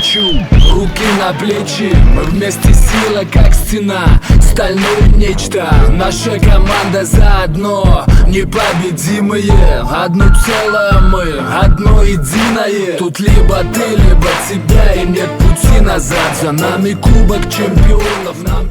хочу. Руки на плечи, мы вместе сила как стена, стальное нечто. Наша команда заодно, непобедимые. Одно целое мы, одно единое. Тут либо ты, либо тебя, и нет пути назад. За нами кубок чемпионов, нам